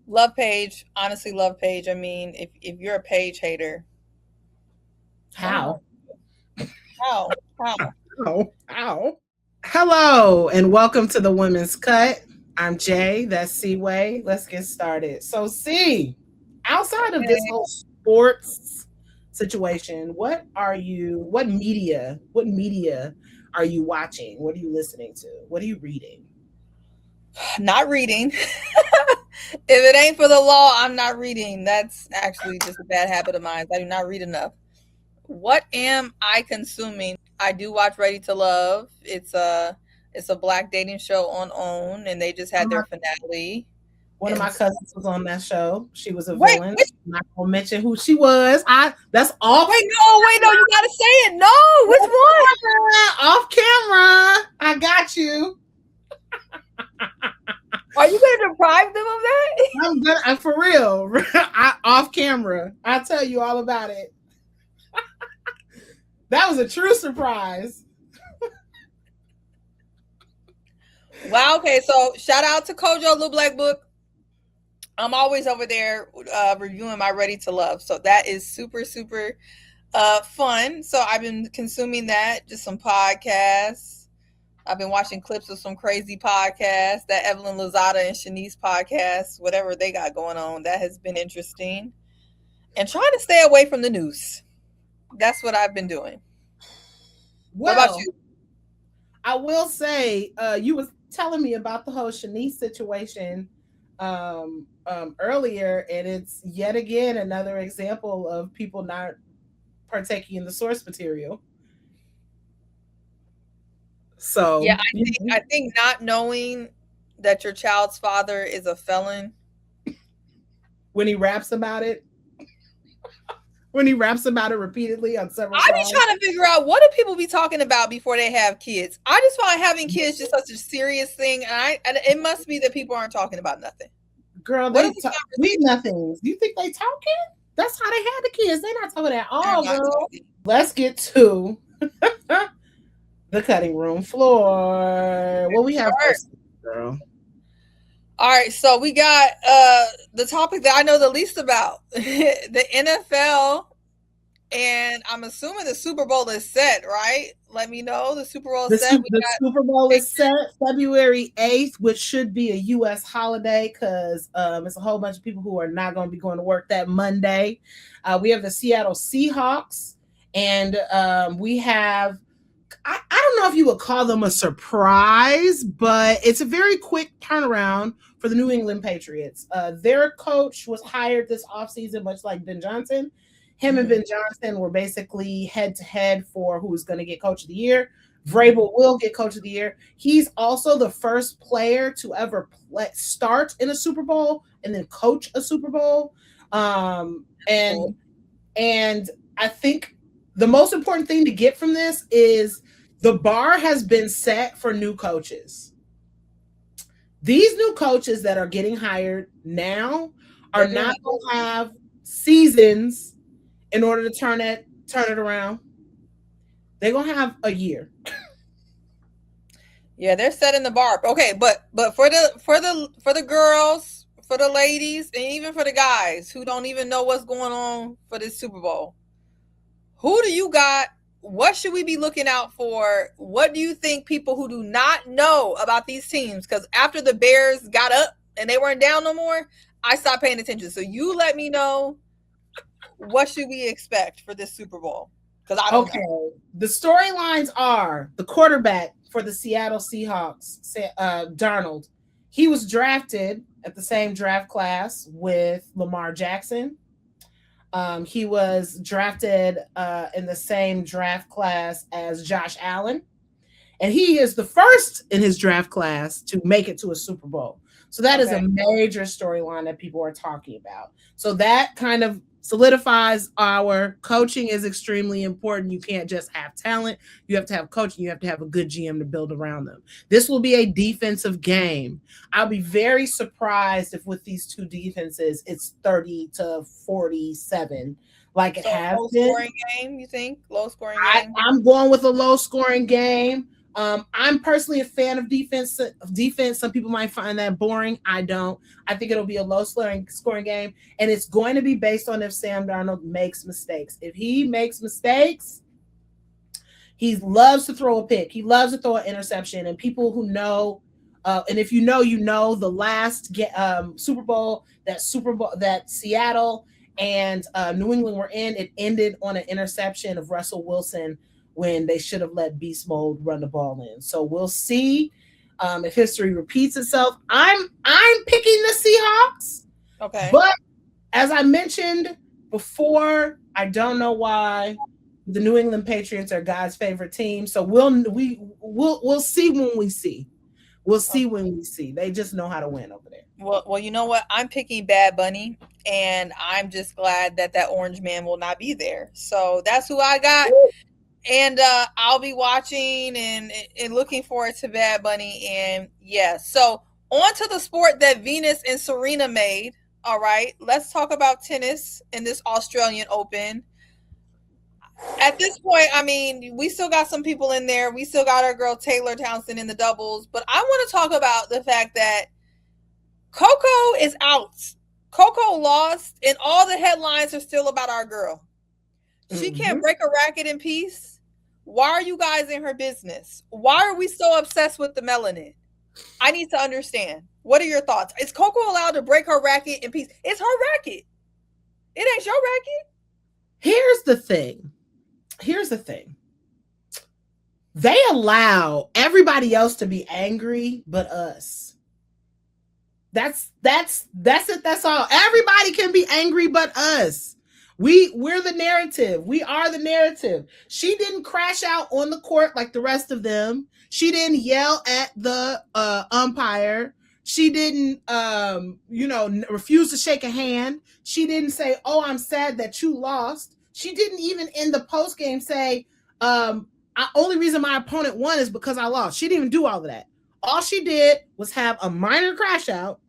Love Paige. Honestly, love Paige. I mean, if you're a Paige hater, I don't know How? how. How? Hello, and welcome to the Women's Cut. I'm Jay. That's C-Way. Let's get started. So, C, outside of this Okay. whole sports situation, what media are you watching? What are you listening to? What are you reading? Not reading. If it ain't for the law, I'm not reading. That's actually just a bad habit of mine. I do not read enough. What am I consuming? I do watch Ready to Love. It's a black dating show on OWN, and they just One had of my their finale. one of And my so, cousins was on that show. She was a wait, villain. which I'm not gonna mention who she was. I that's off wait, no, you gotta say it. No, which one? off camera. I got you. Are you gonna deprive them of that? I'm good. I'm for real. Off camera. I'll tell you all about it. That was a true surprise. Wow. Okay. So shout out to Kojo Little Black Book. I'm always over there reviewing my Ready to Love. So that is super, super fun. So I've been consuming that, just some podcasts. I've been watching clips of some crazy podcasts, that Evelyn Lozada and Shanice podcast, whatever they got going on. That has been interesting. And trying to stay away from the news. That's what I've been doing. What about Well, you? I will say, you was telling me about the whole Shanice situation earlier, and it's yet again another example of people not partaking in the source material. Yeah, So I think not knowing that your child's father is a felon. when he raps about it, when he raps about it repeatedly on several I be songs, trying to figure out what do people be talking about before they have kids. I just find having kids just such a serious thing, and it must be that people aren't talking about nothing. girl, What is the we conversation? nothings. You think they talking? That's how they had the kids. They not talking at They're all, not girl. talking. Let's get to the cutting room floor. What we have Start. first, girl? All right, so we got the topic that I know the least about the NFL, and I'm assuming the Super Bowl is set, right? Let me know the Super Bowl is set. We The got Super Bowl is set February 8th, which should be a U.S. holiday because it's a whole bunch of people who are not going to be going to work that Monday. We have the Seattle Seahawks, and we have I don't know if you would call them a surprise, but it's a very quick turnaround for the New England Patriots. Their coach was hired this offseason, much like Ben Johnson. Him and Mhm. Ben Johnson were basically head to head for who's going to get coach of the year. Vrabel will get coach of the year. He's also the first player to ever start in a Super Bowl and then coach a Super Bowl. Um, and Cool. and I think the most important thing to get from this is the bar has been set for new coaches. These new coaches that are getting hired now are They're doing not it. going to have seasons in order to turn it around. They're going to have a year. Yeah, they're setting the bar. Okay, but for the girls, for the ladies, and even for the guys who don't even know what's going on for this Super Bowl, who do you got? What should we be looking out for? What do you think people who do not know about these teams? Because after the Bears got up and they weren't down no more, I stopped paying attention. So you let me know, what should we expect for this Super Bowl? Because I don't know. Okay. The storylines are the quarterback for the Seattle Seahawks, Darnold. He was drafted at the same draft class with Lamar Jackson. He was drafted in the same draft class as Josh Allen. And he is the first in his draft class to make it to a Super Bowl. So that is a Okay. major storyline that people are talking about. So that kind of solidifies our coaching is extremely important. You can't just have talent. You have to have coaching. You have to have a good GM to build around them. This will be a defensive game. I'll be very surprised if with these two defenses it's 30-47 like it So has low been. scoring game, you think? Low scoring game? I'm going with a low scoring game. I'm personally a fan of defense. Some people might find that boring. I don't. I think it'll be a low scoring game, and it's going to be based on if Sam Darnold makes mistakes. If he makes mistakes, he loves to throw a pick. He loves to throw an interception. And people who know, and if you know, you know, the last Super Bowl that Seattle and New England were in, it ended on an interception of Russell Wilson when they should have let Beast Mode run the ball in. So we'll see if history repeats itself. I'm picking the Seahawks, Okay. but as I mentioned before, I don't know why the New England Patriots are God's favorite team. So we'll see when we see. We'll see Okay. when we see. They just know how to win over there. Well, you know what? I'm picking Bad Bunny, and I'm just glad that that orange man will not be there. So that's who I got, and I'll be watching and looking forward to Bad Bunny. And yeah, so on to the sport that Venus and Serena made. All right, let's talk about tennis in this Australian Open. At this point, I mean, we still got some people in there. We still got our girl Taylor Townsend in the doubles, but I want to talk about the fact that Coco is out. Coco lost, and all the headlines are still about our girl. She can't Mm-hmm. break a racket in peace. Why are you guys in her business? Why are we so obsessed with the melanin? I need to understand. What are your thoughts? Is Coco allowed to break her racket in peace? It's her racket. It ain't your racket. Here's the thing. Here's the thing. They allow everybody else to be angry but us. That's it. That's all. Everybody can be angry but us. We're the narrative. We are the narrative. She didn't crash out on the court like the rest of them. She didn't yell at the umpire. She didn't refuse to shake a hand. She didn't say, "Oh, I'm sad that you lost." She didn't even in the post game say, only reason my opponent won is because I lost." She didn't even do all of that. All she did was have a minor crash out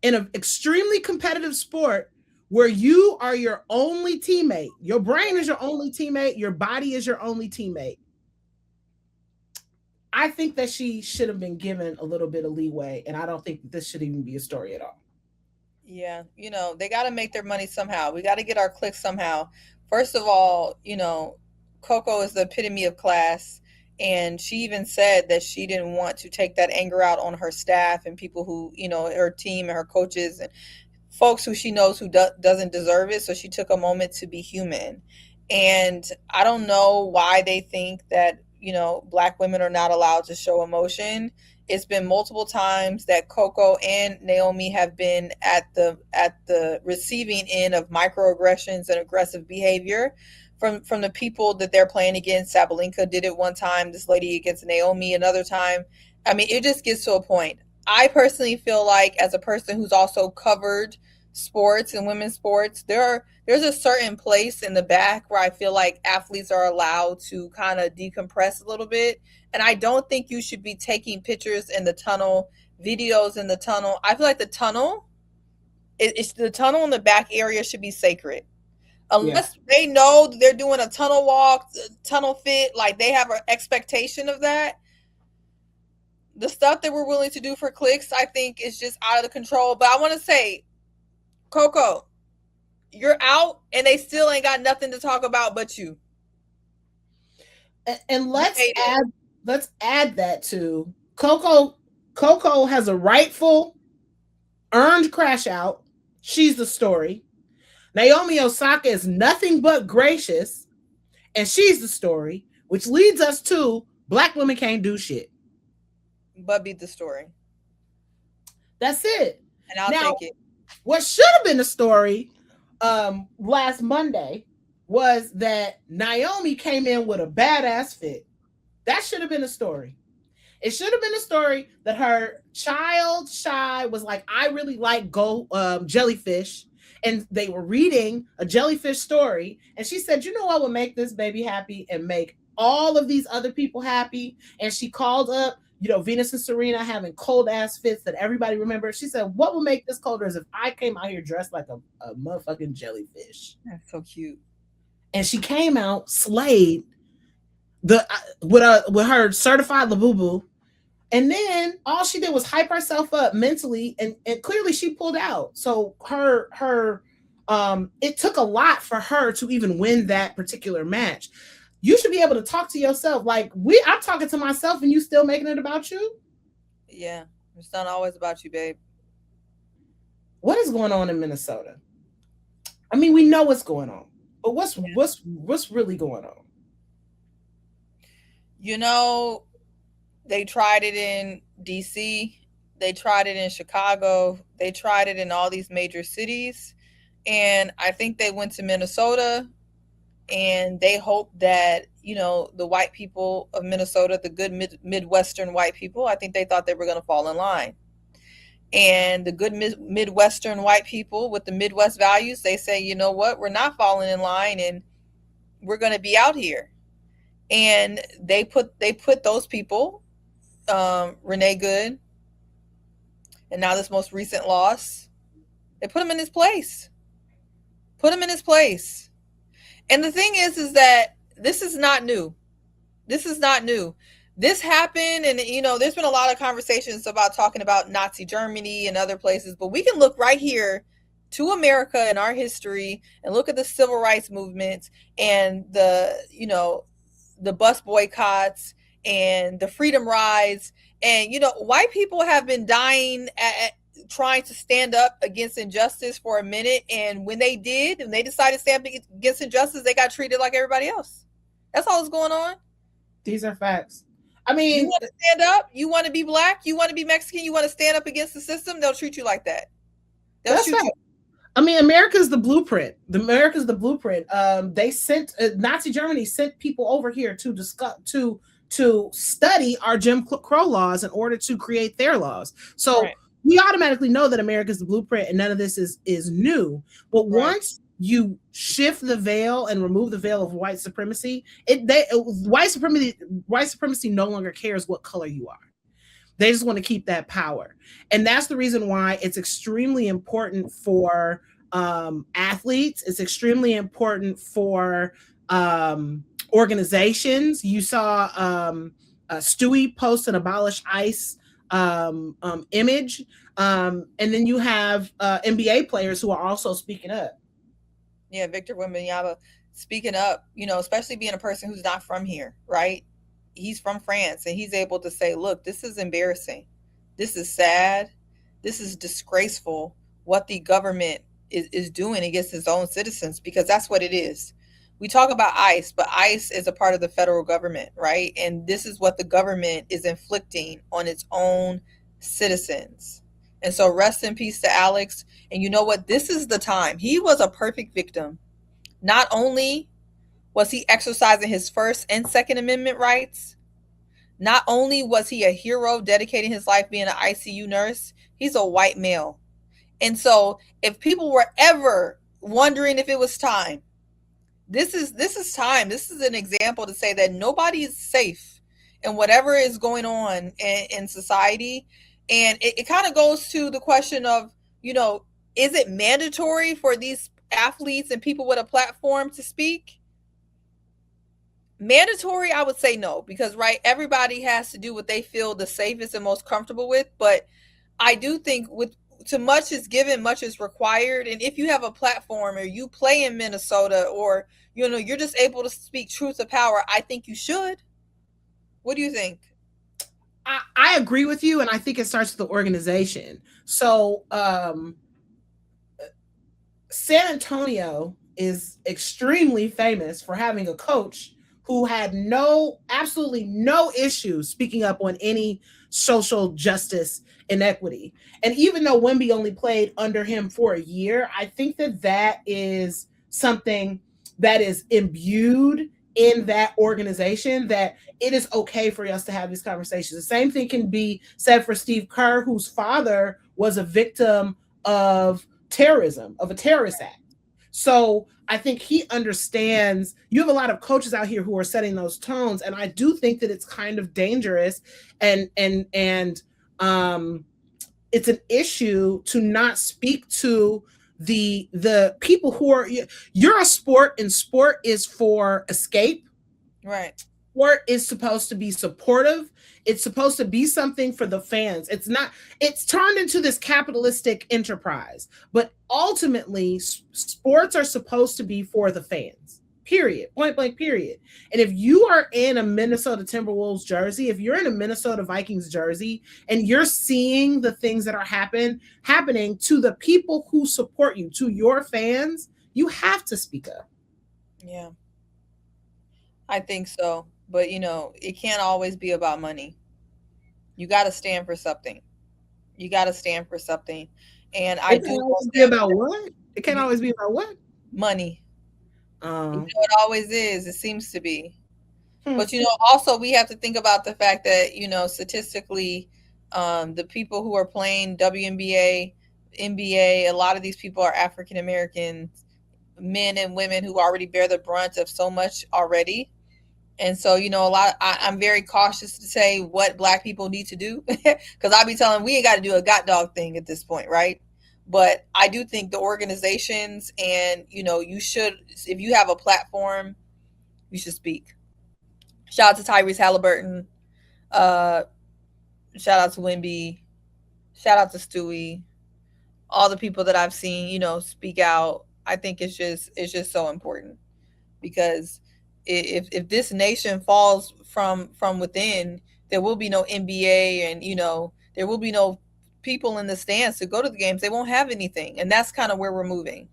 in an extremely competitive sport where you are your only teammate. Your brain is your only teammate. Your body is your only teammate. I think that she should have been given a little bit of leeway, and I don't think this should even be a story at all. Yeah, they got to make their money somehow. We got to get our clicks somehow. First of all, Coco is the epitome of class. And she even said that she didn't want to take that anger out on her staff and people who, her team and her coaches and folks who she knows who doesn't deserve it. So she took a moment to be human. And I don't know why they think that, black women are not allowed to show emotion. It's been multiple times that Coco and Naomi have been at the receiving end of microaggressions and aggressive behavior from the people that they're playing against. Sabalenka did it one time, this lady against Naomi another time. I mean, it just gets to a point. I personally feel like, as a person who's also covered sports and women's sports, there's a certain place in the back where I feel like athletes are allowed to kind of decompress a little bit. And I don't think you should be taking pictures in the tunnel, videos in the tunnel. I feel like it's the tunnel in the back area should be sacred. Yeah. Unless they know they're doing a tunnel walk, tunnel fit, like they have an expectation of that. The stuff that we're willing to do for clicks, I think, is just out of the control. But I want to say, Coco, you're out, and they still ain't got nothing to talk about but you. And You made it. let's add that to Coco. Coco has a rightful earned crash out. She's the story. Naomi Osaka is nothing but gracious, and she's the story, which leads us to black women can't do shit. But beat the story, That's it. and I'll Now, take it. what should have been the story last Monday was that Naomi came in with a badass fit. That should have been a story. It should have been a story that her child shy was like, I really like jellyfish. And they were reading a jellyfish story. And she said, you know what would make this baby happy and make all of these other people happy? And she called up, Venus and Serena having cold ass fits that everybody remembers. She said, what would make this colder is if I came out here dressed like a motherfucking jellyfish. That's so cute. And she came out, slayed, the with her certified labubu, and then all she did was hype herself up mentally, and clearly she pulled out. So her it took a lot for her to even win that particular match. You should be able to talk to yourself. Like I'm talking to myself and you still making it about you. Yeah, it's not always about you, babe. What is going on in Minnesota? I mean, we know what's going on, but what's really going on? You know, they tried it in DC, they tried it in Chicago, they tried it in all these major cities. And I think they went to Minnesota and they hoped that, the white people of Minnesota, the good Midwestern white people, I think they thought they were going to fall in line. And the good Midwestern white people with the Midwest values, they say, you know what, we're not falling in line and we're going to be out here. And they put those people, Renee Good, and now this most recent loss, they put him in his place. Put him in his place. And the thing is that this is not new. This is not new. This happened, and there's been a lot of conversations about talking about Nazi Germany and other places, but we can look right here to America and our history and look at the civil rights movement and the bus boycotts and the freedom rides. And white people have been dying trying to stand up against injustice for a minute, and when they did and they decided to stand up against injustice, they got treated like everybody else. That's all that's going on. These are facts. I You mean, want to stand up, you want to be black, you want to be Mexican, you want to stand up against the system, they'll treat you like that. They'll that's shoot you. fact. I mean, America's the blueprint. America's the blueprint. They sent Nazi Germany sent people over here to discuss to study our Jim Crow laws in order to create their laws. So Right. we automatically know that America's the blueprint, and none of this is new. But Right. once you shift the veil and remove the veil of white supremacy, white supremacy no longer cares what color you are. They just want to keep that power. And that's the reason why it's extremely important for athletes. It's extremely important for organizations. You saw Stewie post an abolish ICE image. And then you have NBA players who are also speaking up. Yeah, Victor Wembanyama speaking up, especially being a person who's not from here, right? He's from France and he's able to say, look, this is embarrassing. This is sad. This is disgraceful what the government is doing against its own citizens, because that's what it is. We talk about ICE, but ICE is a part of the federal government, right? And this is what the government is inflicting on its own citizens. And so rest in peace to Alex. And you know what? This is the time. He was a perfect victim. Not only was he exercising his First and Second Amendment rights, not only was he a hero dedicating his life being an ICU nurse, he's a white male. And so if people were ever wondering if it was time, this is time. This is an example to say that nobody is safe in whatever is going on in society. And it kind of goes to the question of, is it mandatory for these athletes and people with a platform to speak? Mandatory, I would say no, because right, everybody has to do what they feel the safest and most comfortable with. But I do think with too much is given, much is required. And if you have a platform or you play in Minnesota, or you're just able to speak truth to power, I think you should. What do you think? I agree with you, and I think it starts with the organization. So San Antonio is extremely famous for having a coach who had absolutely no issue speaking up on any social justice inequity. And even though Wemby only played under him for a year, I think that is something that is imbued in that organization, that it is okay for us to have these conversations. The same thing can be said for Steve Kerr, whose father was a victim of terrorism, of a terrorist act. So I think he understands. You have a lot of coaches out here who are setting those tones, and I do think that it's kind of dangerous, and it's an issue to not speak to the people who are. You're a sport, and sport is for escape. Right. sport is supposed to be supportive. It's supposed to be something for the fans. It's not, it's turned into this capitalistic enterprise. But ultimately, sports are supposed to be for the fans. Period. Point blank, period. And if you are in a Minnesota Timberwolves jersey, if you're in a Minnesota Vikings jersey, and you're seeing the things that are happening to the people who support you, to your fans, you have to speak up. Yeah, I think so. But it can't always be about money. You got to stand for something. You got to stand for something. And I It do can't hope always be that about what? It can't you always be about what? money. Um, It always is. It seems to be. hmm, But also we have to think about the fact that statistically, the people who are playing WNBA, NBA, a lot of these people are African Americans, men and women who already bear the brunt of so much already. And so, a lot. I'm very cautious to say what Black people need to do because I'll be telling we ain't got to do a got dog thing at this point, right? But I do think the organizations and you should, if you have a platform, you should speak. Shout out to Tyrese Halliburton. Uh, Shout out to Wimby. Shout out to Stewie. All the people that I've seen, speak out. I think it's just so important because if this nation falls from within, there will be no NBA, and there will be no people in the stands to go to the games. They won't have anything, and that's kind of where we're moving.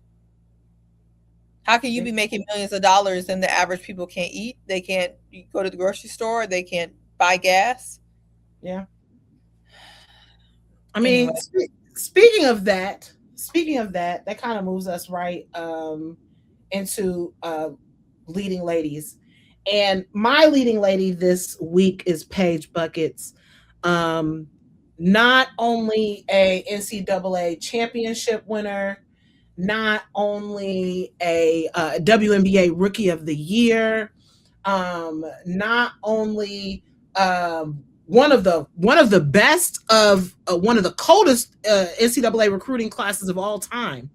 How can you yeah, be making millions of dollars and the average people can't eat? They can't go to the grocery store. They can't buy gas. yeah. I Anyway, mean, speaking of that, that kind of moves us right into leading ladies. And my leading lady this week is Paige Buckets. Um, Not only a NCAA championship winner, not only a WNBA Rookie of the Year, not only one of the best of one of the coldest NCAA recruiting classes of all time,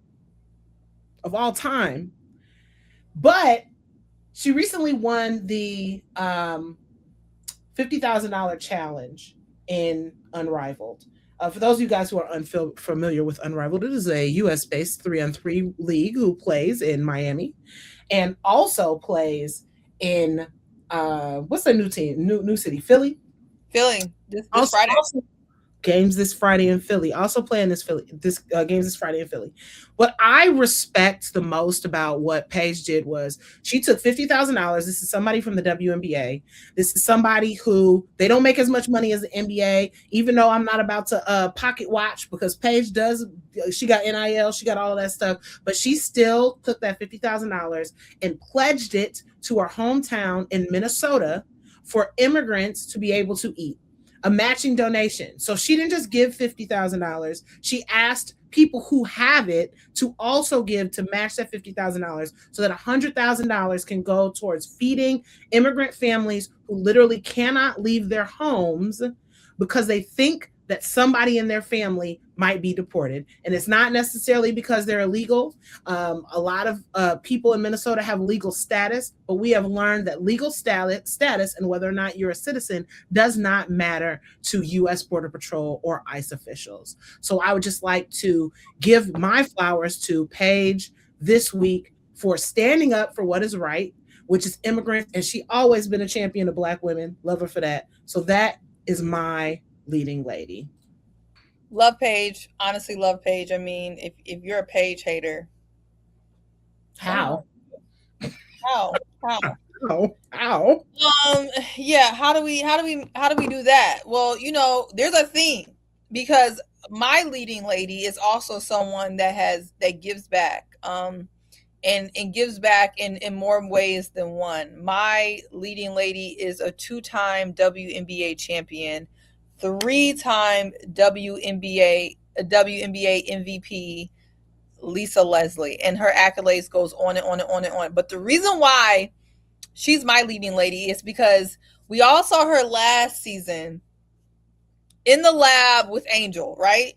but she recently won the $50,000 challenge in Unrivaled. For those of you guys who are unfamiliar with Unrivaled, it is a US based 3-on-3 league who plays in Miami and also plays in what's the new team? New city, Philly. feeling this Also, Friday. also games this Friday in Philly. Also playing this games this Friday in Philly. What I respect the most about what Paige did was she took $50,000. This is somebody from the WNBA. This is somebody who they don't make as much money as the NBA. Even though I'm not about to pocket watch because Paige does. She got NIL. She got all of that stuff, but she still took that $50,000 and pledged it to her hometown in Minnesota for immigrants to be able to eat a matching donation. So she didn't just give $50,000. She asked people who have it to also give to match that $50,000 so that $100,000 can go towards feeding immigrant families who literally cannot leave their homes because they think that somebody in their family might be deported. And it's not necessarily because they're illegal. A lot of people in Minnesota have legal status, but we have learned that legal status and whether or not you're a citizen does not matter to U.S. Border Patrol or ICE officials. So I would just like to give my flowers to Paige this week for standing up for what is right, which is immigrants. And she always been a champion of Black women. Love her for that. So that is my leading lady. Love Paige. Honestly, love Paige. I mean, if you're a Paige hater, something How? wrong. How? How? How? Yeah, how do we do that? Well, there's a theme because my leading lady is also someone that gives back. And gives back in more ways than one. My leading lady is a two-time WNBA champion, three-time WNBA MVP, Lisa Leslie, and her accolades goes on and on and on and on. But the reason why she's my leading lady is because we all saw her last season in the lab with Angel, right?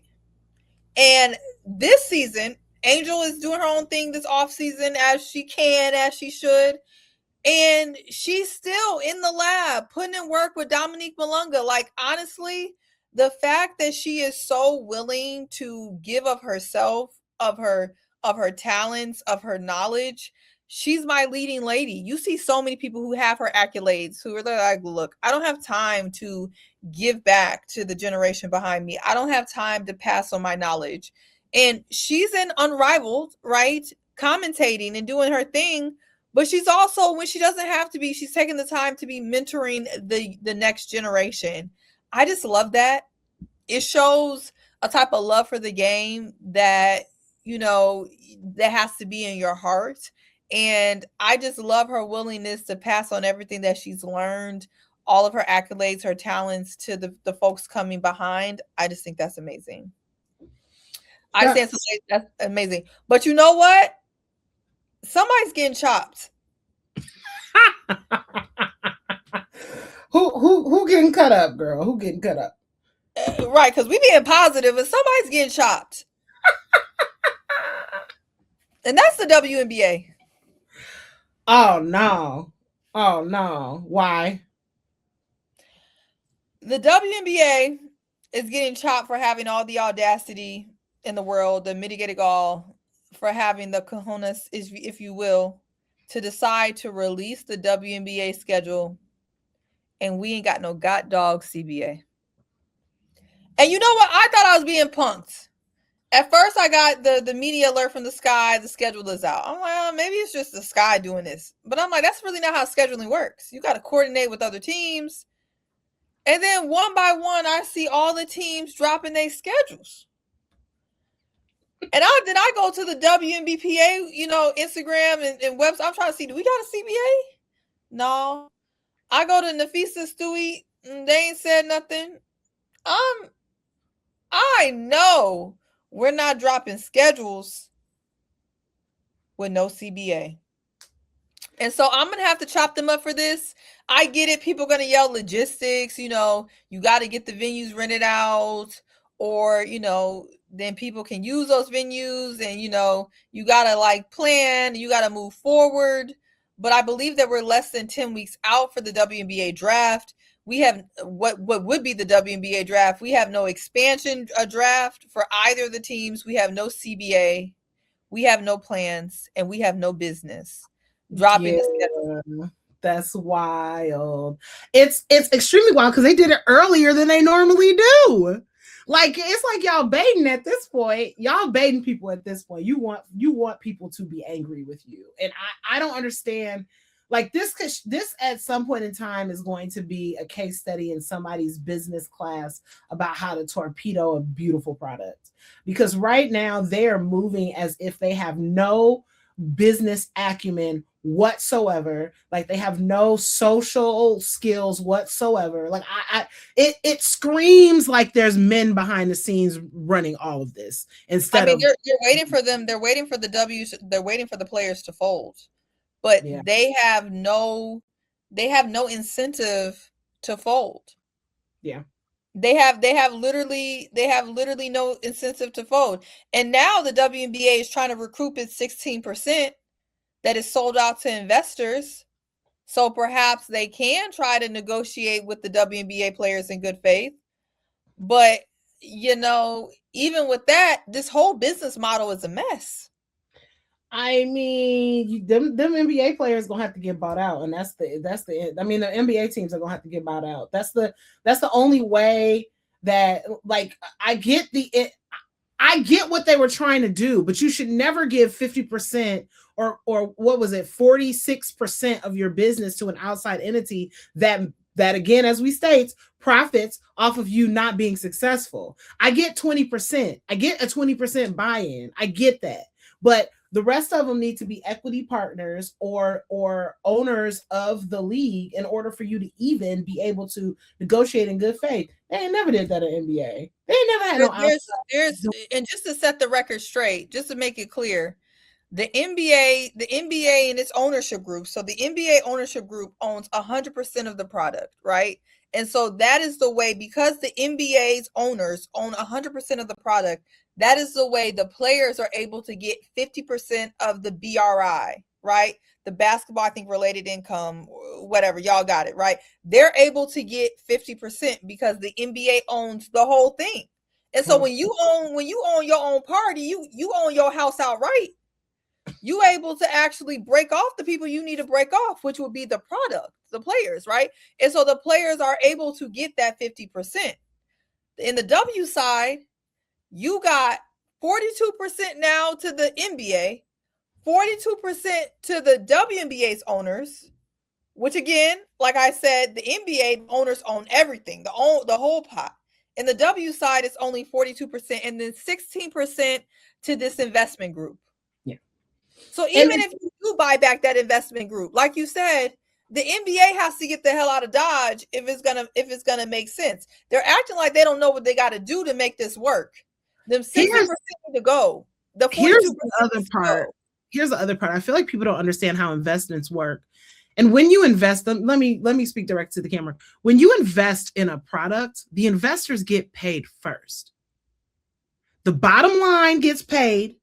And this season, Angel is doing her own thing this off season as she can, as she should. And she's still in the lab putting in work with Dominique Malunga. Like, honestly, the fact that she is so willing to give of herself, of her talents, of her knowledge, she's my leading lady. You see so many people who have her accolades who are like, look, I don't have time to give back to the generation behind me. I don't have time to pass on my knowledge. And she's in Unrivaled, right? Commentating and doing her thing, but she's also, when she doesn't have to be, she's taking the time to be mentoring the next generation. I just love that. It shows a type of love for the game that, you know, that has to be in your heart. And I just love her willingness to pass on everything that she's learned, all of her accolades, her talents to the folks coming behind. I just think that's amazing. I just think that's amazing. But you know what? Somebody's getting chopped. Who getting cut up, girl? Who getting cut up? Right, because we being positive and somebody's getting chopped. And that's the WNBA. Oh no. Oh no. Why? The WNBA is getting chopped for having all the audacity in the world, the mitigated all, for having the cojones, if you will, to decide to release the WNBA schedule, and we ain't got no god dog CBA. And you know what? I thought I was being punked. At first, I got the media alert from the Sky. The schedule is out. I'm like, oh, maybe it's just the Sky doing this. But I'm like, that's really not how scheduling works. You got to coordinate with other teams. And then one by one, I see all the teams dropping their schedules. And I go to the WNBPA, you know, Instagram and website. I'm trying to see, do we got a CBA? No. I go to Nafisa Stewie. They ain't said nothing. I know we're not dropping schedules with no CBA. And so I'm going to have to chop them up for this. I get it. People are going to yell logistics, you know, you got to get the venues rented out, or, you know, then people can use those venues, and, you know, you got to like plan, you got to move forward. But I believe that we're less than 10 weeks out for the WNBA draft. We have what would be the WNBA draft. We have no expansion draft for either of the teams. We have no CBA. We have no plans, and we have no business dropping Yeah, the schedule. that's wild. It's extremely wild because they did it earlier than they normally do. Like it's like y'all baiting at this point. Y'all baiting people at this point. You want people to be angry with you, and I don't understand. Like this at some point in time is going to be a case study in somebody's business class about how to torpedo a beautiful product, because right now they are moving as if they have no business acumen whatsoever. Like they have no social skills whatsoever. Like it screams like there's men behind the scenes running all of this I instead mean, of. you're waiting for them. They're waiting for the W's. They're waiting for the players to fold, but Yeah. they have no incentive to fold. Yeah. They have literally no incentive to fold. And now the WNBA is trying to recoup its 16% that is sold out to investors. So perhaps they can try to negotiate with the WNBA players in good faith. But, you know, even with that, this whole business model is a mess. I mean, them NBA players gonna have to get bought out, and that's the. I mean, the NBA teams are gonna have to get bought out. That's the only way that, like, I get what they were trying to do, but you should never give 50% or what was it, 46% of your business to an outside entity that again, as we state, profits off of you not being successful. I get 20%. I get a 20% buy-in. I get that. But the rest of them need to be equity partners or owners of the league in order for you to even be able to negotiate in good faith. They ain't never did that at NBA. They ain't never had no There's and just to set the record straight, just to make it clear, the NBA and its ownership group. So the NBA ownership group owns 100% of the product, right? And so that is the way, because the NBA's owners own 100% of the product, that is the way the players are able to get 50% of the BRI. right? The basketball, I think, related income, whatever, y'all got it, right? They're able to get 50% because the NBA owns the whole thing. And so Well, when you own your own party, you own your house outright. You able to actually break off the people you need to break off, which would be the product, the players, right? And so the players are able to get that 50%. In the W side, you got 42% now to the NBA, 42% to the WNBA's owners, which again, like I said, the NBA owners own everything, the whole pot. In the W side, it's only 42%, and then 16% to this investment group. yeah. So And even if you do buy back that investment group, like you said, the NBA has to get the hell out of Dodge if it's gonna make sense. They're acting like they don't know what they got to do to make this work. Them 60% need to go. The here's 42% the other needs to part. go. Here's the other part. I feel like people don't understand how investments work. And when you invest, let me speak direct to the camera. When you invest in a product, the investors get paid first. The bottom line gets paid,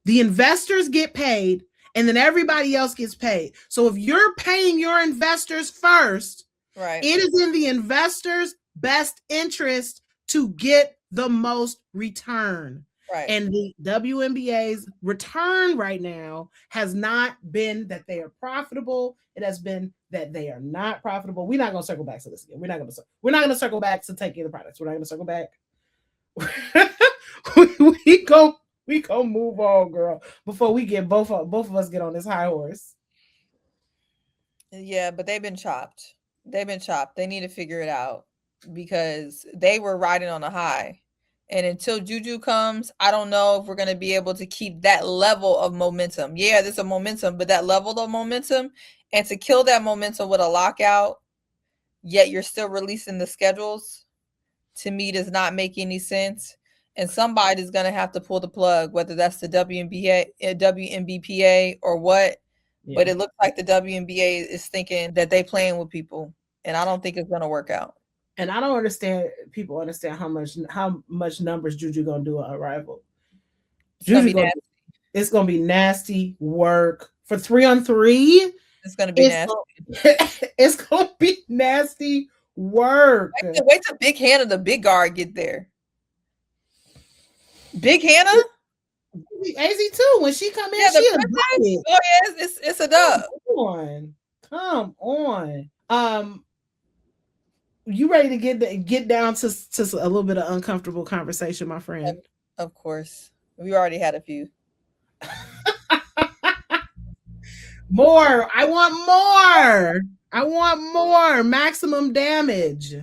the investors get paid, and then everybody else gets paid. So if you're paying your investors first, Right. it is in the investors' best interest to get the most return. Right. And the WNBA's return right now has not been that they are profitable. It has been that they are not profitable. We're not going to circle back to this again. We're not going to circle back to taking the products. We're not going to circle back. we go move on, girl, before we get both of us get on this high horse. Yeah, but they've been chopped. They've been chopped. They need to figure it out because they were riding on a high. And until Juju comes, I don't know if we're going to be able to keep that level of momentum. Yeah, there's a momentum, but that level of momentum, and to kill that momentum with a lockout, yet you're still releasing the schedules, to me does not make any sense. And somebody's going to have to pull the plug, whether that's the WNBPA or what. Yeah. But it looks like the WNBA is thinking that they playing with people, and I don't think it's going to work out. And I don't understand. People understand how much numbers Juju gonna do on Arrival. It's going to Juju be gonna nasty. It's gonna be nasty work for 3-on-3. It's going to be It's nasty. it's gonna be nasty work. Wait till Big Hannah, the big guard, get there. Big Hannah? AZ too. When she come in, Yeah, she the a princess. Oh yeah, it's a dub. Come on. You ready to get down to a little bit of uncomfortable conversation, my friend? Of course, we already had a few. More. I want more. I want more. Maximum damage.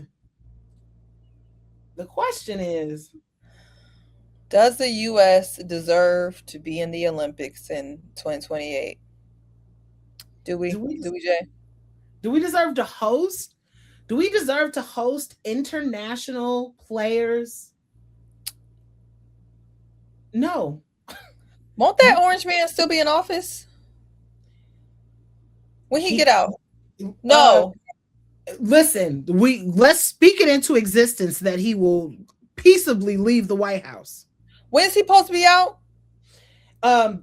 The question is, does the U.S. deserve to be in the Olympics in 2028? Do we, Jay? Do we deserve to host? Do we deserve to host international players? No. Won't that orange man still be in office when he get out? No. Listen, let's speak it into existence that he will peaceably leave the White House. When is he supposed to be out?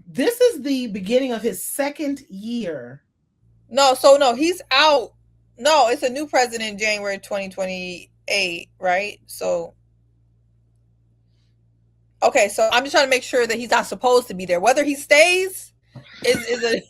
This is the beginning of his second year. No, he's out. No, it's a new president in January 2028, right? So okay, so I'm just trying to make sure that he's not supposed to be there. Whether he stays is a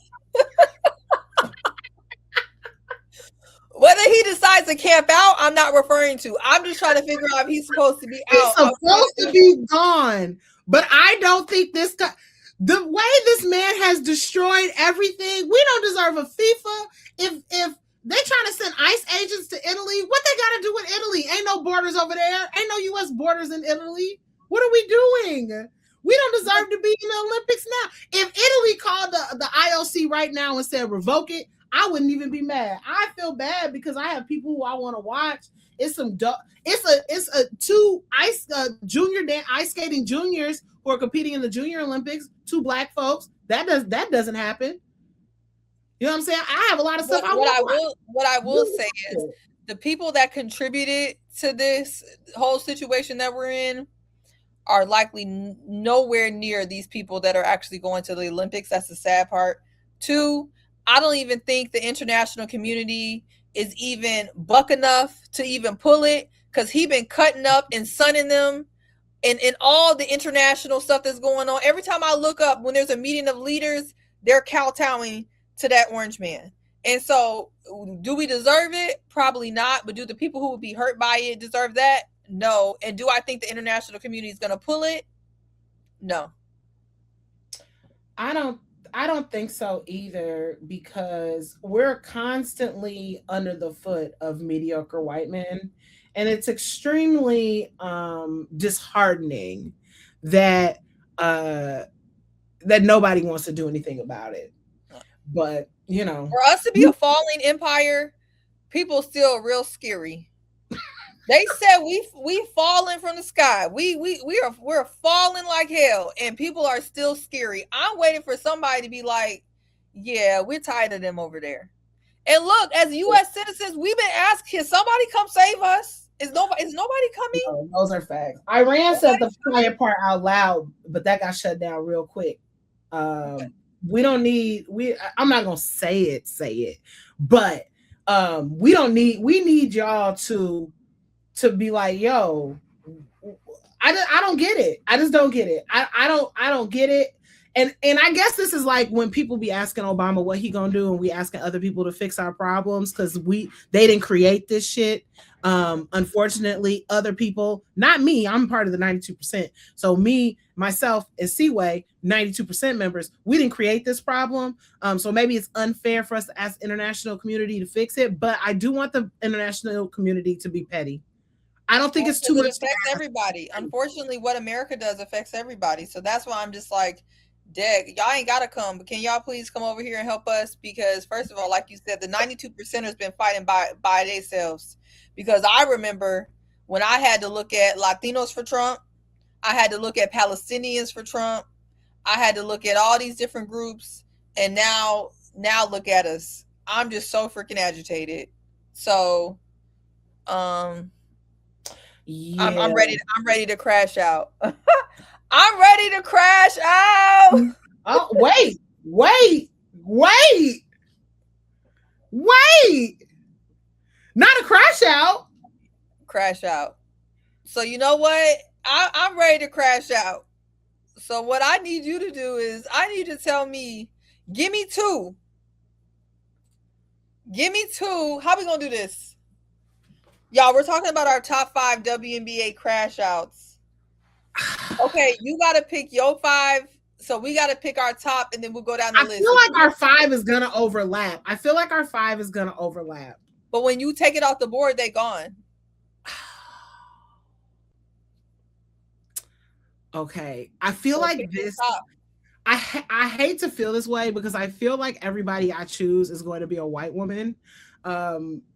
whether he decides to camp out, I'm not referring to. I'm just trying to figure out if he's supposed to be out. He's supposed to be gone, but I don't think this guy. The way this man has destroyed everything, we don't deserve a FIFA. If they trying to send ICE agents to Italy, what they got to do with Italy? Ain't no borders over there. Ain't no U.S. borders in Italy. What are we doing? We don't deserve to be in the Olympics now. If Italy called the IOC right now and said revoke it, I wouldn't even be mad. I feel bad because I have people who I want to watch. It's two ice ice skating juniors who are competing in the Junior Olympics. Two black folks. That doesn't happen. You know what I'm saying? I have a lot of stuff. What I will say is the people that contributed to this whole situation that we're in are likely nowhere near these people that are actually going to the Olympics. That's the sad part. Two, I don't even think the international community is even buck enough to even pull it because he been cutting up and sunning them and all the international stuff that's going on. Every time I look up when there's a meeting of leaders, they're kowtowing to that orange man. And so, do we deserve it? Probably not. But do the people who would be hurt by it deserve that? No. And do I think the international community is going to pull it? No. I don't I don't think so either because we're constantly under the foot of mediocre white men, and it's extremely disheartening that uh that nobody wants to do anything about it. But, For us to be a falling empire, people still real scary. They said we falling from the sky. We're falling like hell, and people are still scary. I'm waiting for somebody to be like, yeah, we're tired of them over there. And look, as U.S. citizens, we've been asked, can somebody come save us? Is nobody coming? no, those are facts. Iran said the Nobody's quiet coming. part out loud, but that got shut down real quick. Okay. We don't need we I'm not gonna say it, but we need y'all to be like, yo, I don't get it. I just don't get it. I don't get it. And I guess this is like when people be asking Obama what he gonna do, and we asking other people to fix our problems because they didn't create this shit. Unfortunately, other people, not me, I'm part of the 92%. So me, myself, and Seaway, 92% members, we didn't create this problem. So maybe it's unfair for us to ask the international community to fix it, but I do want the international community to be petty. I don't think Well, it's too because it much to affects ask. everybody. Unfortunately, what America does affects everybody. So that's why I'm just like, Deg, y'all ain't gotta come, but can y'all please come over here and help us? Because first of all, like you said, the 92% has been fighting by themselves. Because I remember when I had to look at Latinos for Trump, I had to look at Palestinians for Trump, I had to look at all these different groups, and now look at us. I'm just so freaking agitated. So, um, I'm Yeah. ready. I'm ready to crash out. I'm ready to crash out. Oh, wait, wait. Not a crash out. Crash out. So you know what? I'm ready to crash out. So what I need you to do is I need you to tell me, give me two. Give me two. How we gonna do this? Y'all, we're talking about our top five WNBA crash outs. Okay, you gotta pick your five. So we gotta pick our top and then we'll go down the I list. feel So like our five is gonna overlap. I feel like our five is gonna overlap. but when you take it off the board, they gone. Okay. I feel So like pick your this. top. I hate to feel this way because I feel like everybody I choose is going to be a white woman,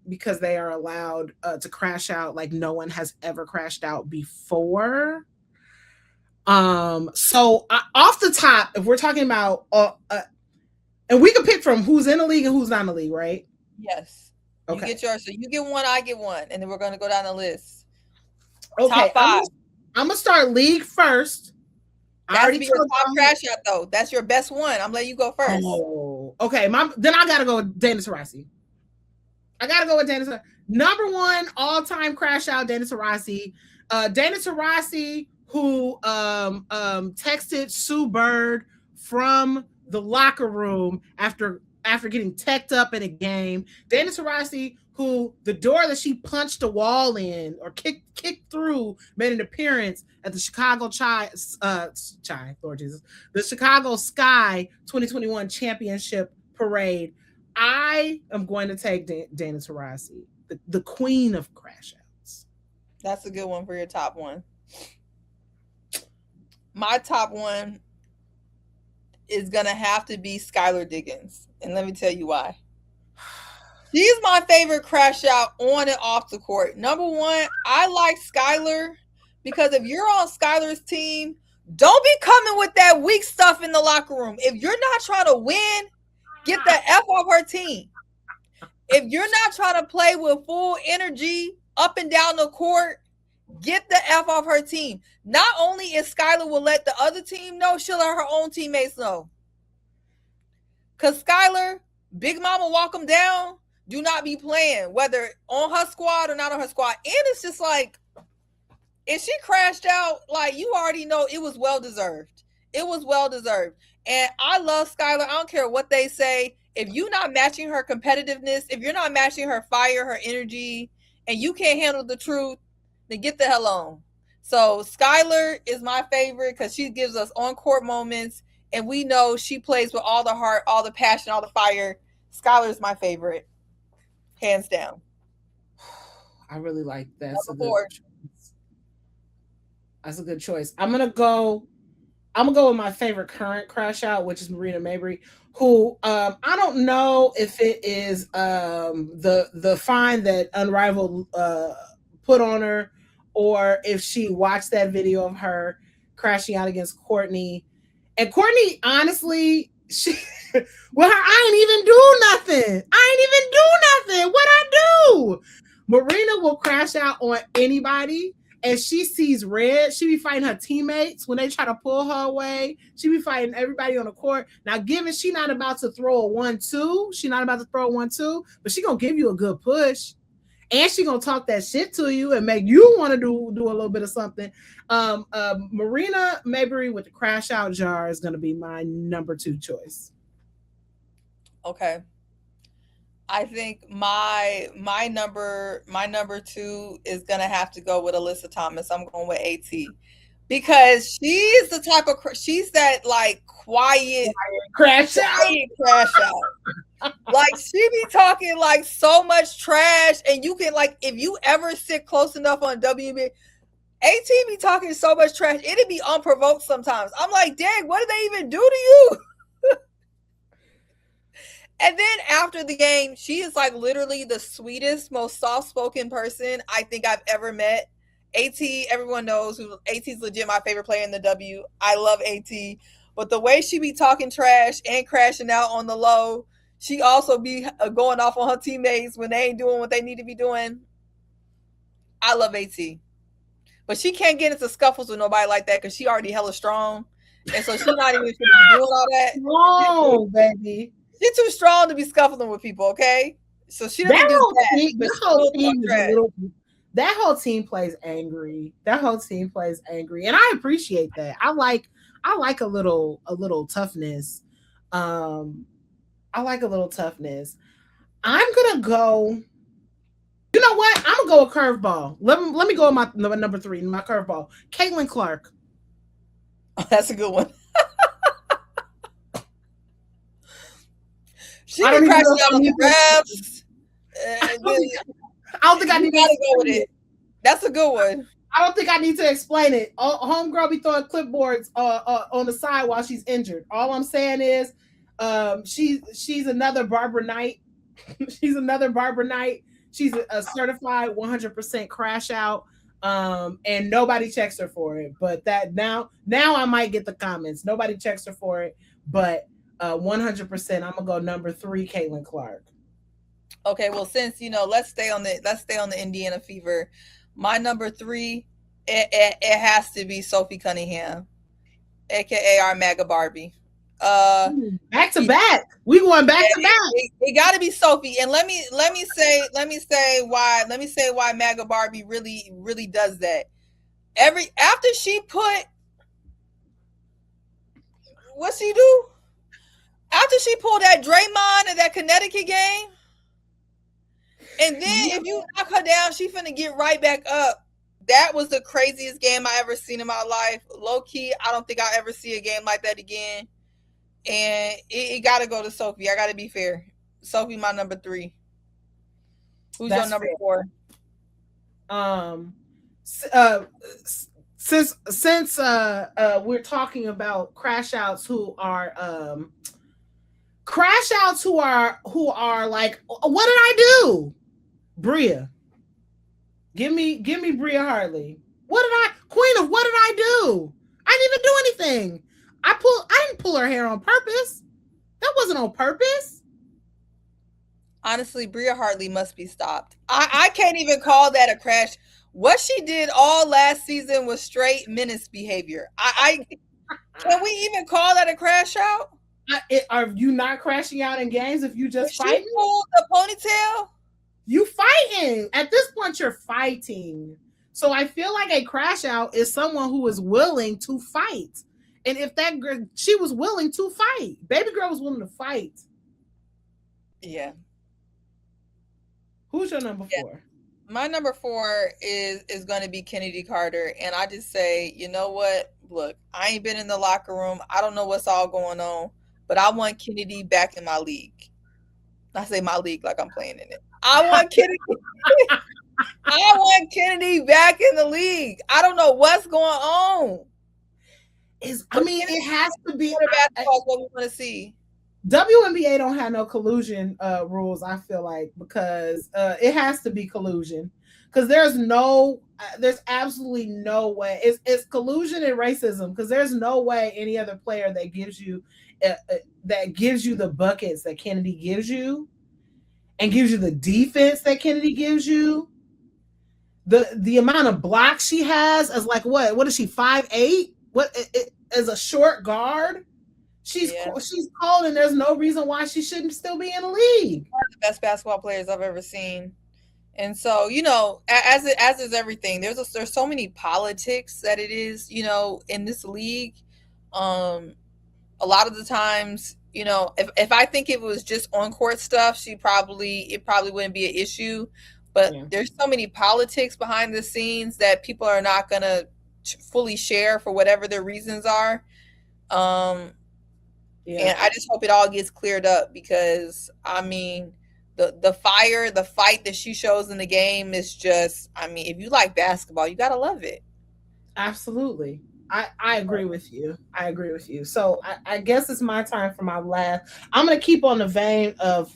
because they are allowed to crash out like no one has ever crashed out before. So off the top, if we're talking about, and we can pick from who's in the league and who's not in the league, right? Yes. You Okay. get yours. So you get one, I get one. And then we're going to go down the list. Okay. Top five. I'm gonna start league first. I That has to already be your told top you. crash out, though. That's your best one. I'm letting you go first. Oh, okay. Then I gotta go with Dana Taurasi. I gotta go with Dana Taurasi. Number one all time crash out, Dana Taurasi. Dana Taurasi, who texted Sue Bird from the locker room after getting teched up in a game. Dana Taurasi, who the door that she punched a wall in or kicked through, made an appearance at the Chicago Lord Jesus, the Chicago Sky 2021 championship parade. I am going to take Dana Taurasi, the queen of crash outs. That's a good one for your top one. My top one is going to have to be Skylar Diggins. And let me tell you why. She's my favorite crash out on and off the court. Number one, I like Skylar because if you're on Skylar's team, don't be coming with that weak stuff in the locker room. If you're not trying to win, get the F off her team. If you're not trying to play with full energy up and down the court, get the F off her team. Not only is Skylar will let the other team know, she'll let her own teammates know. Cause Skylar, Big Mama walk them down. Do not be playing, whether on her squad or not on her squad. And it's just like, if she crashed out, like you already know it was well deserved. It was well deserved. And I love Skylar. I don't care what they say. If you're not matching her competitiveness, if you're not matching her fire, her energy, and you can't handle the truth, then get the hell on. So Skylar is my favorite because she gives us on court moments, and we know she plays with all the heart, all the passion, all the fire. Skylar is my favorite, hands down. I really like that's a Number good four. choice. That's a good choice. I'm gonna go with my favorite current crash out, which is Marina Mabry, who I don't know if it is the fine that Unrivaled put on her, or if she watched that video of her crashing out against Courtney. And Courtney, honestly, she well, I ain't even do nothing. I ain't even do nothing. What I do? Marina will crash out on anybody, and she sees red. She be fighting her teammates when they try to pull her away. She be fighting everybody on the court. Now, given she not about to throw a 1-2, she not about to throw a 1-2, but she gonna give you a good push, and she gonna talk that shit to you and make you want to do a little bit of something. Marina Mabry with the crash out jar is gonna be my number two choice. Okay. I think my number two is gonna have to go with Alyssa Thomas. I'm going with AT because she's the type of she's that like Crash out. quiet crash out. Like she be talking like so much trash, and you can like if you ever sit close enough on WB, AT be talking so much trash, it'd be unprovoked sometimes. I'm like, dang, what did they even do to you? And then after the game, she is like literally the sweetest, most soft spoken person I think I've ever met. AT, everyone knows who AT's legit my favorite player in the W. I love AT. But the way she be talking trash and crashing out on the low, she also be going off on her teammates when they ain't doing what they need to be doing. I love AT. But she can't get into scuffles with nobody like that because she already hella strong. And so she's not even doing all that. Whoa, baby. She's too strong to be scuffling with people, okay? So she doesn't do that. But That she whole will talk team is a trash. little. That whole team plays angry. That whole team plays angry, and I appreciate that. I like a little toughness. Um, I like a little toughness. I'm gonna go. You know what? I'm gonna go with curveball. Let me go with my number three, my curveball. Caitlin Clark. Oh, that's a good one. She I be don't even crashing know if out I on need the to. refs. I And don't then think I, don't think I you need to gotta go with explain it. it. That's a good one. I don't think I need to explain it. Homegirl be throwing clipboards on the side while she's injured. All I'm saying is, she's another Barbara Knight. She's another Barbara Knight. She's a certified 100% crash out. And nobody checks her for it. But that now I might get the comments. Nobody checks her for it, but 100%. I'm gonna go number three, Caitlin Clark. Okay, well, since let's stay on the Indiana Fever. My number three, it has to be Sophie Cunningham, aka our MAGA Barbie. Uh, Back to back. We going yeah, back to back. it got to be Sophie. And let me say why MAGA Barbie really does that. Every after she put what she do after she pulled that Draymond in that Connecticut game, and then if you knock her down, she finna get right back up. That was the craziest game I ever seen in my life. Low key, I don't think I'll ever see a game like that again. And it got to go to Sophie. I got to be fair. Sophie, my number three. Who's your That's number fair. four? Um, uh, since we're talking about crash outs who are like, what did I do? Bria, give me Bria Hartley. What did I, Queen of? What did I do? I didn't even do anything. I didn't pull her hair on purpose. That wasn't on purpose. Honestly, Bria Hartley must be stopped. I can't even call that a crash. What she did all last season was straight menace behavior. I can we even call that a crash out? Are you not crashing out in games if you If just she fighting? pulled the ponytail, You fighting. At this point, you're fighting. So I feel like a crash out is someone who is willing to fight. And if that girl, she was willing to fight, baby girl was willing to fight. yeah, Who's your number yeah. four? My number four is going to be Kennedy Carter, and I just say, you know what? Look, I ain't been in the locker room. I don't know what's all going on, but I want Kennedy back in my league. I say my league like I'm playing in it. I want Kennedy. I want Kennedy back in the league. I don't know what's going on, Is I but mean, Kennedy it has to be. Carter basketball is what we want to see. WNBA don't have no collusion rules. I feel like because it has to be collusion because there's absolutely no way it's collusion and racism because there's no way any other player that gives you the buckets that Kennedy gives you and gives you the defense that Kennedy gives you. The amount of blocks she has as like what is she 5'8"? What as a short guard? Yeah, She's cold, and there's no reason why she shouldn't still be in the league. one of the best basketball players I've ever seen. And so, as is everything, there's so many politics that it is, in this league. Um, a lot of the times, if I think it was just on court stuff, it probably wouldn't be an issue. But Yeah, there's so many politics behind the scenes that people are not gonna fully share for whatever their reasons are. Um, yeah, and I just hope it all gets cleared up because I mean the fight that she shows in the game is just I mean, if you like basketball, you gotta love it. absolutely. I agree with you. I agree with you. So I guess it's my time for my last. I'm gonna keep on the vein of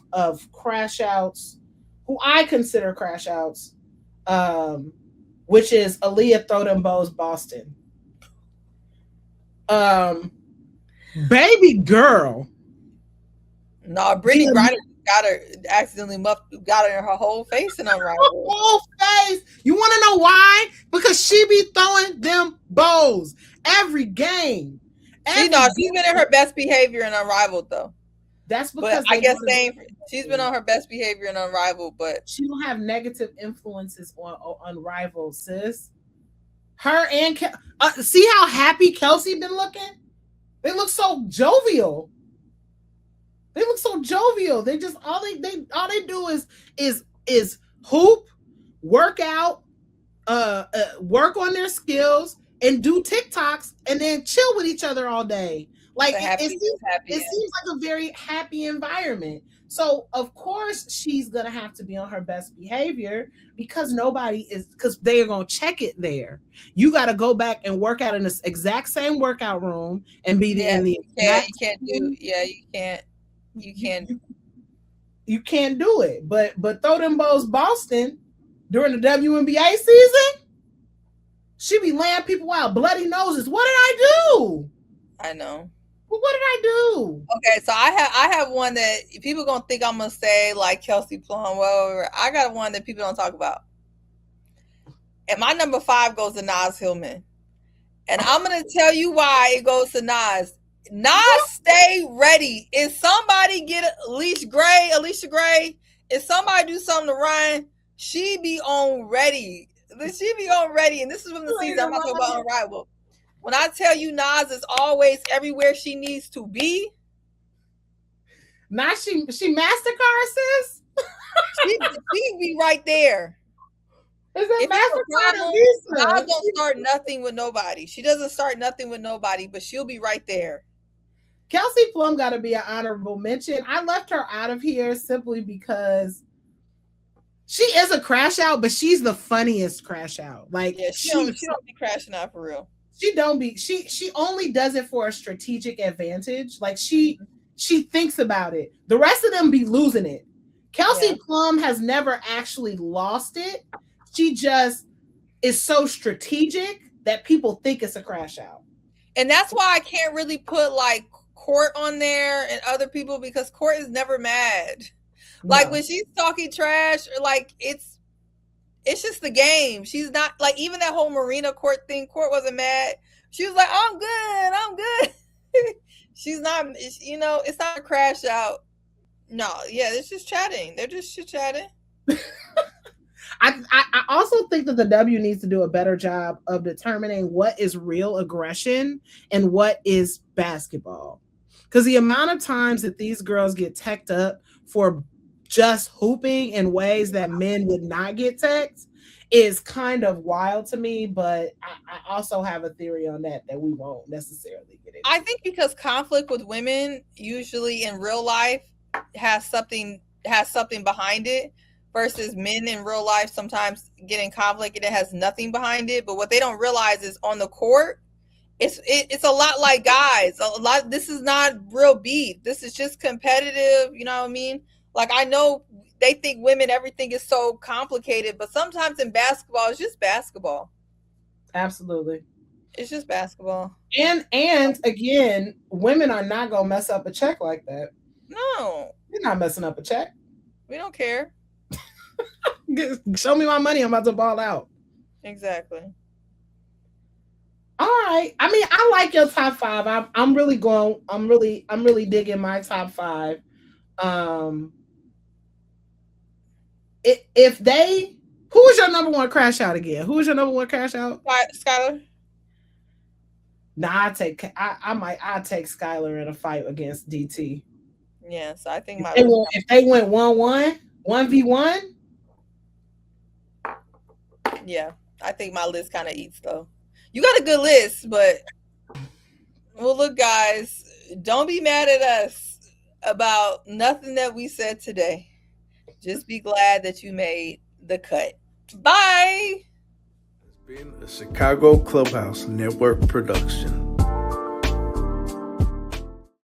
crash outs, who I consider crash outs, um, which is Aaliyah Throw Them Bows Boston. Um, baby girl, No, Brittany the Griner got her accidentally got her in her whole face and unraveled. whole face. You want to know why? Because she be throwing them bows every game. She Every no, she's game. been in her best behavior and unrivaled though. That's But because I they know guess she's been on her best behavior and unrivaled. But she don't have negative influences on Unrivaled, sis. Her and see how happy Kelsey been looking? They look so jovial. They look so jovial. They just all they do is hoop, work out, work on their skills and do TikToks and then chill with each other all day. it's Like a it happy. seems like a very happy environment. So of course she's gonna have to be on her best behavior because they are gonna check it there. You gotta go back and work out in this exact same workout room and be Yeah, in the you exact can't do. same, Yeah, you you, can't. you, you can't do it. But throw them bows Boston during the WNBA season, she be laying people out, bloody noses. What did I do? I know. What did I do? Okay, so I have one that people gonna think I'm gonna say like Kelsey Plum. Well, I got one that people don't talk about, and my number five goes to Nas Hillman, and I'm gonna tell you why it goes to Nas. Nas, stay ready. If somebody get Alicia Gray, if somebody do something to Ryan, she be on ready. She be on ready, and this is from the season. I'm not talking about Unrivaled. When I tell you Nas is always everywhere she needs to be, Now she Mastercard, sis? she be right there. Is that If it's a Mastercard or problem, Nas Visa? don't start nothing with nobody. She doesn't start nothing with nobody, but she'll be right there. Kelsey Plum got to be an honorable mention. I left her out of here simply because she is a crash out, but she's the funniest crash out. Like Yeah, she don't be crashing out for real. she only does it for a strategic advantage. Like she thinks about it. The rest of them be losing it. Kelsey Yeah. Plum has never actually lost it. She just is so strategic that people think it's a crash out. And that's why I can't really put like Court on there and other people because Court is never mad. Like No. when she's talking trash or like it's just the game. She's not like even that whole Marina Court thing. Court wasn't mad. She was like, I'm good. She's not, it's not a crash out. No, yeah, it's just chatting. They're just chit chatting. I also think that the W needs to do a better job of determining what is real aggression and what is basketball. Because the amount of times that these girls get teched up for just hooping in ways that men would not get teched is kind of wild to me. But I also have a theory on that we won't necessarily get I into. think because conflict with women usually in real life has something behind it versus men in real life sometimes getting conflict and it has nothing behind it. But what they don't realize is on the court, it's a lot like guys. A lot. This is not real beef. This is just competitive. You know what I mean? Like I know they think women everything is so complicated, but sometimes in basketball it's just basketball. Absolutely. It's just basketball. And again, women are not gonna mess up a check like that. No, You're not messing up a check. we don't care. Show me my money. I'm about to ball out. Exactly. All right. I mean, I like your top five. I'm really going. I'm really digging my top five. Um, if they, who is your number one crash out again? Who is your number one crash out? Skylar. Nah, I take Skylar in a fight against DT. Yeah, so I think If my they list. went, if they went 1-1, 1v1. Yeah, I think my list kind of eats though. You got a good list, but well, look, guys, don't be mad at us about nothing that we said today. Just be glad that you made the cut. Bye. It's been a Chicago Clubhouse Network production.